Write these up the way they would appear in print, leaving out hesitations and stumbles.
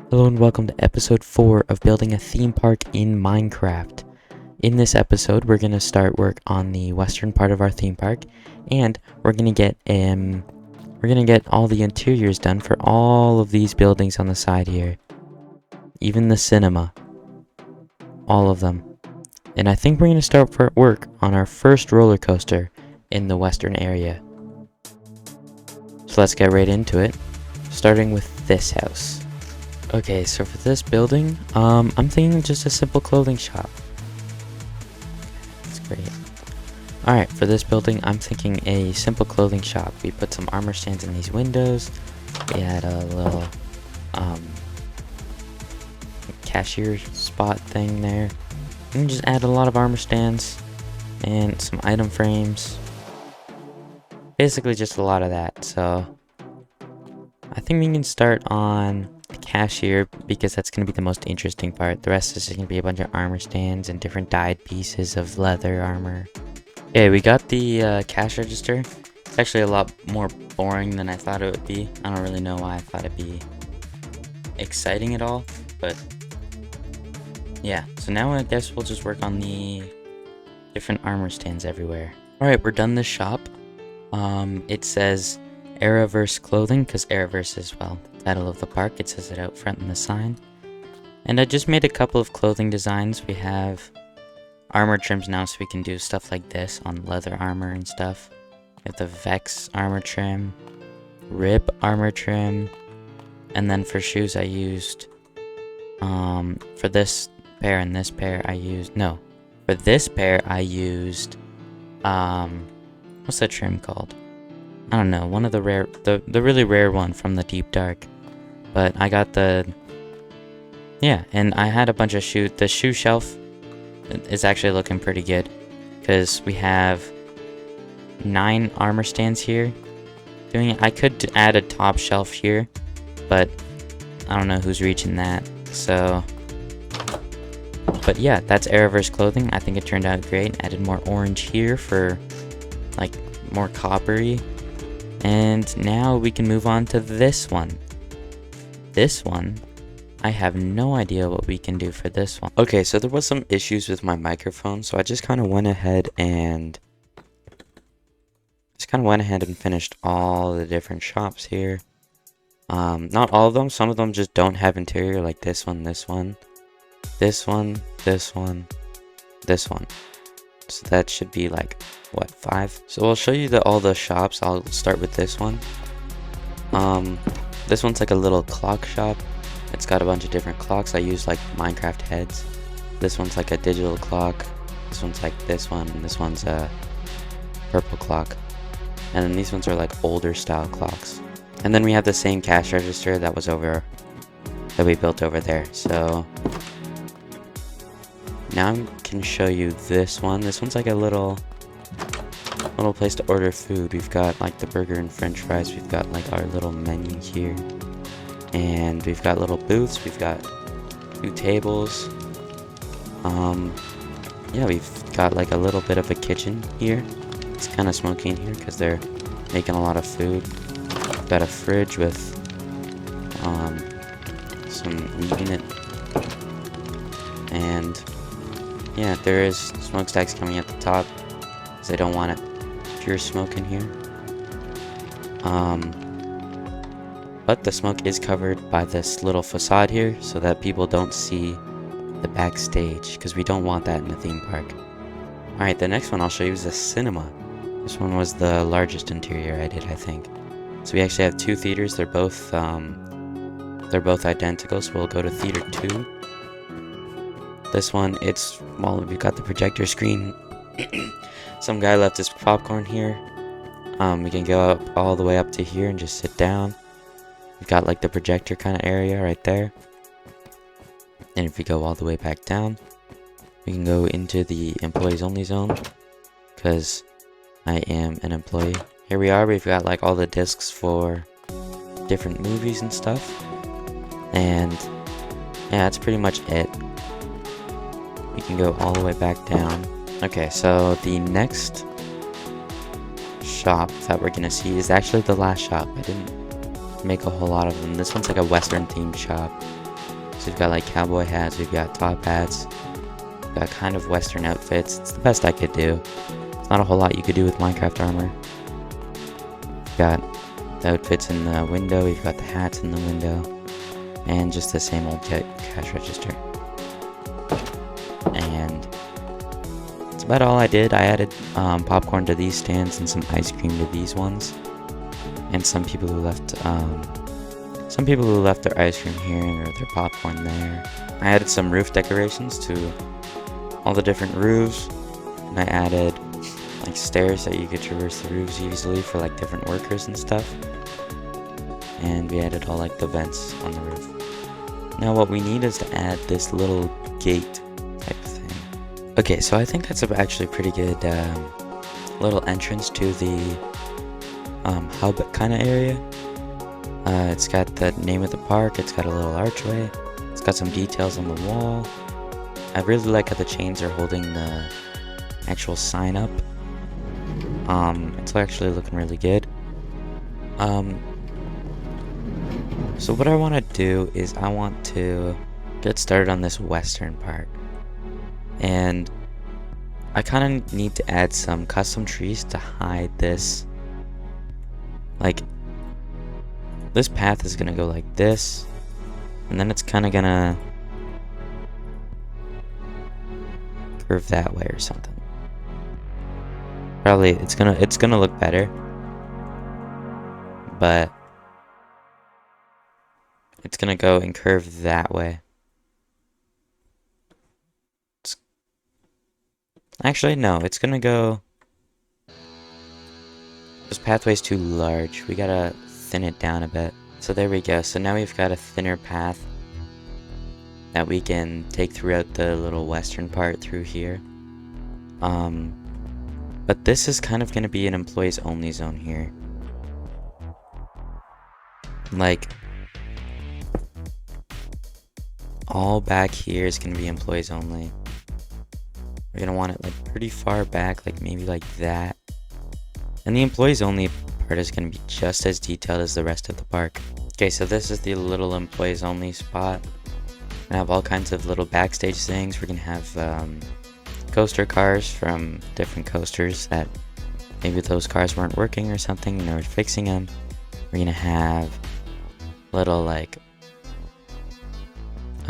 Hello and welcome to episode 4 of building a theme park in Minecraft. In this episode, we're going to start work on the western part of our theme park, and we're going to get all the interiors done for all of these buildings on the side here. Even the cinema. All of them. And I think we're going to start work on our first roller coaster in the western area. So let's get right into it, starting with this house. Okay, so for this building, I'm thinking just a simple clothing shop. That's great. Alright, for this building, I'm thinking a simple clothing shop. We put some armor stands in these windows. We had a little, cashier spot thing there. And just add a lot of armor stands and some item frames. Basically just a lot of that, so I think we can start on the cashier because that's going to be the most interesting part. The rest is just going to be a bunch of armor stands and different dyed pieces of leather armor. Okay, we got the cash register. It's actually a lot more boring than I thought it would be. I don't really know why I thought it'd be exciting at all, but yeah. So now I guess we'll just work on the different armor stands everywhere. Alright, we're done this shop. It says Araverse Clothing because Araverse is, well, the title of the park. It says it out front in the sign. And I just made a couple of clothing designs. We have armor trims now, so we can do stuff like this on leather armor and stuff. We have the Vex armor trim, Rib armor trim, and then for shoes I used, for this pair and this pair I used, no, for this pair I used, what's that trim called? I don't know, one of the rare, the really rare one from the Deep Dark. But I got yeah, and I had a bunch of the shoe shelf is actually looking pretty good. Because we have 9 armor stands here doing it. I could add a top shelf here, but I don't know who's reaching that. So, but yeah, that's Araverse Clothing. I think it turned out great. Added more orange here for like more coppery. And now we can move on to this one. This one, I have no idea what we can do for this one. Okay, so there was some issues with my microphone, so I just kind of went ahead and finished all the different shops here. Not all of them. Some of them just don't have interior, like this one, this one, this one, this one, this one. So that should be like, what, 5? So I'll show you all the shops. I'll start with this one. This one's like a little clock shop. It's got a bunch of different clocks. I use like Minecraft heads. This one's like a digital clock. This one's like this one. And this one's a purple clock. And then these ones are like older style clocks. And then we have the same cash register that we built over there. So now I can show you this one. This one's like a little place to order food. We've got like the burger and french fries. We've got like our little menu here. And we've got little booths. We've got 2 tables. Yeah, we've got like a little bit of a kitchen here. It's kind of smoky in here because they're making a lot of food. We've got a fridge with some meat in it. And yeah, there is smokestacks coming at the top because they don't want it pure smoke in here. But the smoke is covered by this little facade here so that people don't see the backstage because we don't want that in a theme park. Alright, the next one I'll show you is the cinema. This one was the largest interior I did, I think. So we actually have 2 theaters. They're both identical, so we'll go to theater 2. This one, well, we've got the projector screen. Some guy left his popcorn here. We can go up all the way up to here and just sit down. We've got like the projector kind of area right there. And if we go all the way back down, we can go into the employees only zone because I am an employee. Here we are. We've got like all the discs for different movies and stuff. And yeah, that's pretty much it. We can go all the way back down. Okay, so the next shop that we're gonna see is actually the last shop. I didn't make a whole lot of them. This one's like a western themed shop. So we've got like cowboy hats, we've got top hats, we've got kind of western outfits. It's the best I could do. It's not a whole lot you could do with Minecraft armor. We've got the outfits in the window, we've got the hats in the window, and just the same old cash register. And that's about all I did. I added popcorn to these stands and some ice cream to these ones. And some people who left their ice cream here or their popcorn there. I added some roof decorations to all the different roofs, and I added like stairs that you could traverse the roofs easily for like different workers and stuff. And we added all like the vents on the roof. Now what we need is to add this little gate type of thing. Okay, so I think that's actually pretty good little entrance to the hub kind of area. It's got the name of the park, it's got a little archway, it's got some details on the wall. I really like how the chains are holding the actual sign up. It's actually looking really good. So what I want to do is I want to get started on this western part. And I kind of need to add some custom trees to hide this. Like, this path is gonna go like this, and then it's kind of gonna curve that way or something. Probably it's gonna look better, but it's gonna go and curve that way. Actually, no, it's gonna go. This pathway's too large. We gotta thin it down a bit. So there we go. So now we've got a thinner path that we can take throughout the little western part through here. But this is kind of gonna be an employees only zone here. Like, all back here is gonna be employees only. We're gonna want it like pretty far back, like maybe like that. And the employees only part is going to be just as detailed as the rest of the park. Okay, so this is the little employees only spot. We're gonna have all kinds of little backstage things. We're gonna have coaster cars from different coasters that maybe those cars weren't working or something and they were fixing them. We're gonna have little like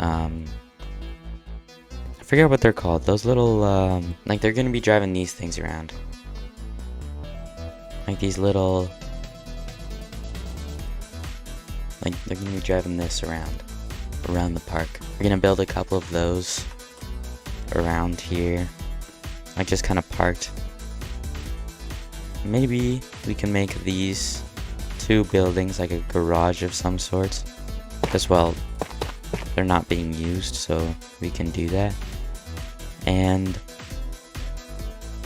I forget what they're called. Those little like they're gonna be driving these things around. Like these little, like they're gonna be driving this around the park. We're gonna build a couple of those around here, like just kind of parked. Maybe we can make these two buildings like a garage of some sorts, as well. They're not being used, so we can do that. And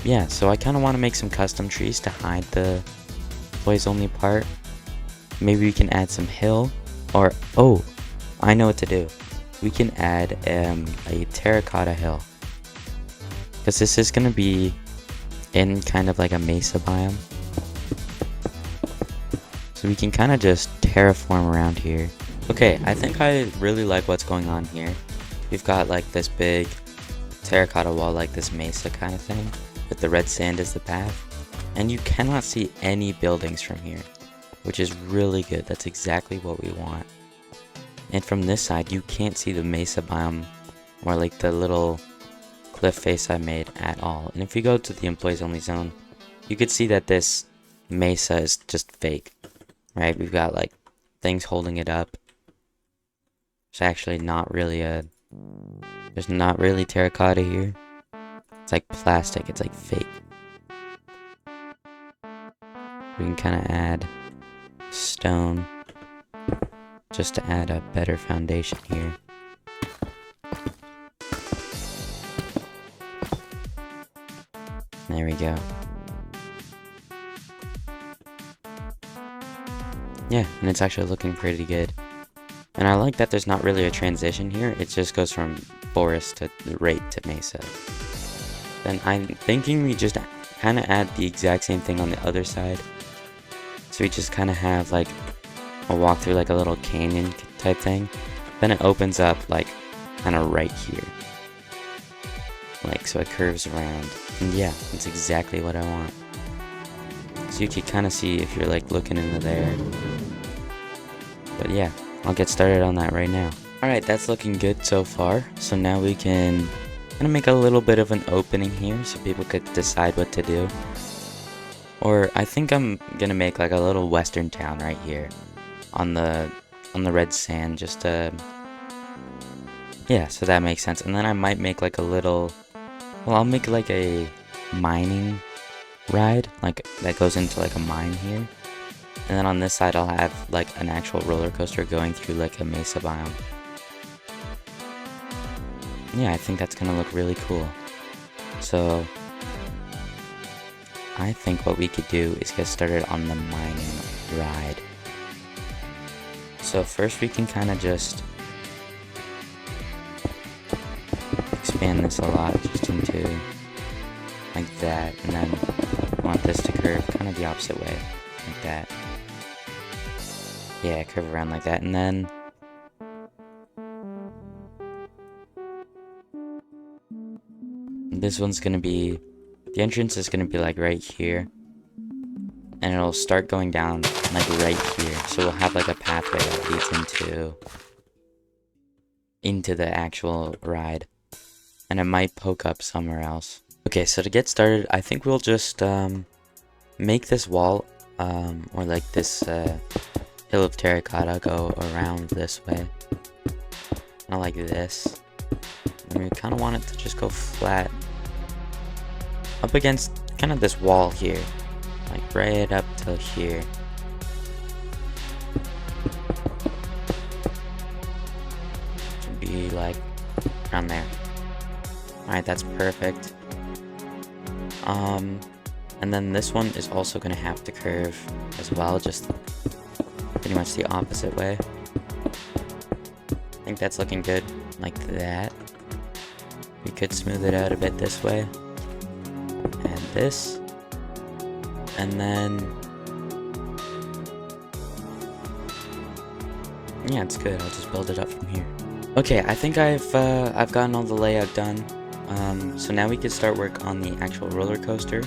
yeah, so I kind of want to make some custom trees to hide the employees only part. Maybe we can add some hill, or oh, I know what to do. We can add a terracotta hill, because this is going to be in kind of like a mesa biome. So we can kind of just terraform around here. Okay, I think I really like what's going on here. We've got like this big terracotta wall, like this mesa kind of thing, with the red sand as the path, and you cannot see any buildings from here, which is really good. That's exactly what we want. And from this side you can't see the mesa biome or like the little cliff face I made at all. And if you go to the employees only zone, you could see that this mesa is just fake, right? We've got like things holding it up. It's actually not really there's not really terracotta here. It's like plastic, it's like fake. We can kind of add stone just to add a better foundation here. There we go. Yeah, and it's actually looking pretty good. And I like that there's not really a transition here. It just goes from forest to right to mesa. Then I'm thinking we just kind of add the exact same thing on the other side. So we just kind of have like a walk through like a little canyon type thing. then it opens up like kind of right here. Like, so it curves around. And yeah, that's exactly what I want. So you can kind of see if you're like looking into there. But yeah, I'll get started on that right now. Alright, that's looking good so far. So now we can kind of make a little bit of an opening here so people could decide what to do. Or I think I'm gonna make like a little western town right here on the red sand, just to, yeah, so that makes sense. And then I might make like a little, well, I'll make like a mining ride, like that goes into like a mine here. And then on this side I'll have like an actual roller coaster going through like a mesa biome. Yeah, I think that's gonna look really cool. So I think what we could do is get started on the mining ride. So first we can kind of just expand this a lot, just into like that, and then I want this to curve kind of the opposite way, like that. Yeah, curve around like that, and then this one's gonna be, the entrance is gonna be like right here, and it'll start going down like right here. So we'll have like a pathway that leads into the actual ride, and it might poke up somewhere else. Okay, so to get started, I think we'll just make this wall or like this hill of terracotta go around this way, kind of like this. And we kind of want it to just go flat up against kind of this wall here, like right up till here. Should be like around there. Alright, that's perfect. And then this one is also gonna have to curve as well, just pretty much the opposite way. I think that's looking good, like that. We could smooth it out a bit this way, and this, and then yeah, it's good. I'll just build it up from here. Okay, I think I've gotten all the layout done. So now we can start work on the actual roller coaster.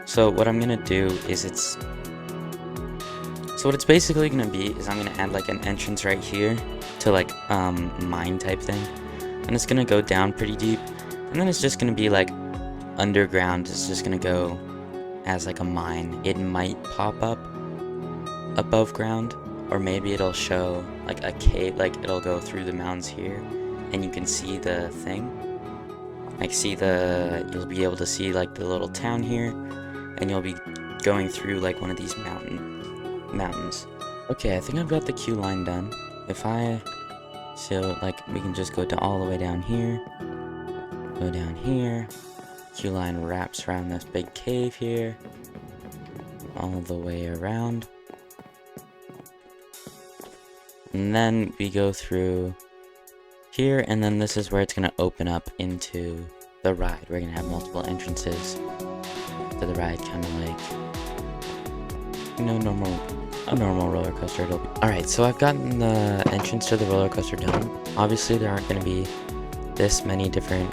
So what I'm gonna do is what it's basically gonna be is I'm gonna add like an entrance right here to like mine type thing, and it's gonna go down pretty deep, and then it's just gonna be like underground. It's just gonna go as like a mine. It might pop up above ground, or maybe it'll show like a cave, like it'll go through the mountains here and you can see the thing, like you'll be able to see like the little town here, and you'll be going through like one of these mountains. Okay, I think I've got the queue line done. So like we can just go all the way down here, go down here, queue line wraps around this big cave here, all the way around, and then we go through here, and then this is where it's gonna open up into the ride. We're gonna have multiple entrances to the ride, kind of like, you know, a normal roller coaster it'll be. Alright, so I've gotten the entrance to the roller coaster done. Obviously there aren't going to be this many different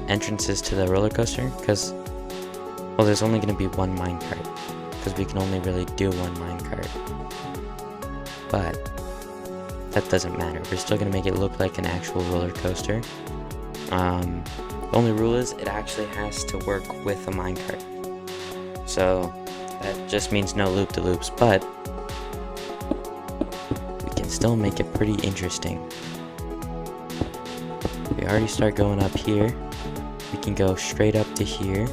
entrances to the roller coaster, because, well, there's only going to be one minecart, because we can only really do one minecart. But that doesn't matter. We're still going to make it look like an actual roller coaster. The only rule is it actually has to work with a minecart. So that just means no loop-de-loops, but we can still make it pretty interesting. We already start going up here. We can go straight up to here.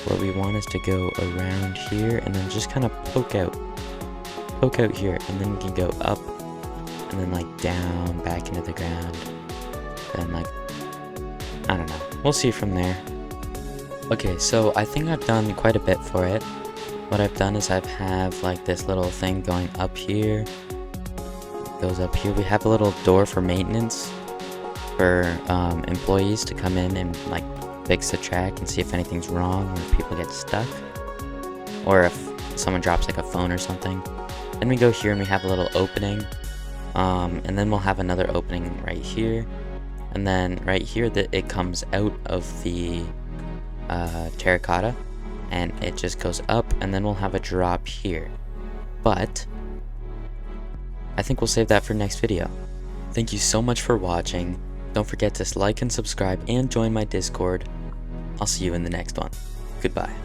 What we want is to go around here and then just kind of poke out here, and then we can go up and then like down back into the ground, then like, I don't know, we'll see from there. Okay, so I think I've done quite a bit for it. What I've done is have like this little thing going up here, goes up here. We have a little door for maintenance for employees to come in and like fix the track and see if anything's wrong, or if people get stuck, or if someone drops like a phone or something. Then we go here and we have a little opening, And then we'll have another opening right here, and then right here that it comes out of the terracotta, and it just goes up, and then we'll have a drop here. But I think we'll save that for next video. Thank you so much for watching. Don't forget to like and subscribe and join my Discord. I'll see you in the next one. Goodbye.